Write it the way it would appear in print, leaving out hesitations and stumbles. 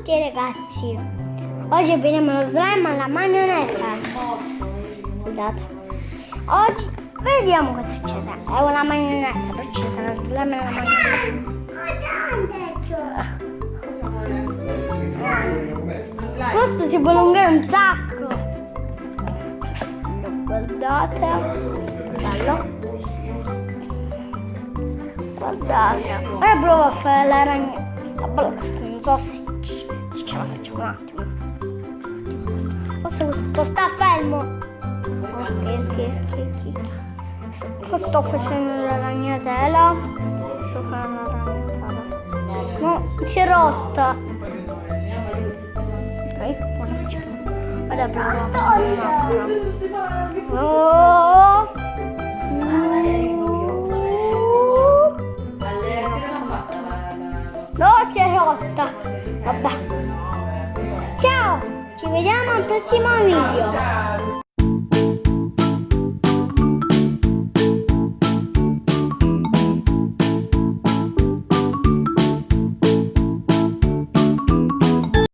tutti ragazzi. Oggi abbiniamo lo slime alla maionese. Scusate. Oggi vediamo cosa succede. È una maionese, però ci sarà lo slime alla maionese. Questo si può allungare un sacco. Guardate. Bello. Guardate. Ora provo a fare la ragna. Non so se ce la facciamo un attimo. Forse questo sta fermo. Ok. Sto facendo la ragnatela. Sto facendo la ragnatela. No, si è rotta. Ok, ora facciamo. Ora proviamo a fare no, si è rotta. Vabbè. Ciao, ci vediamo al prossimo video.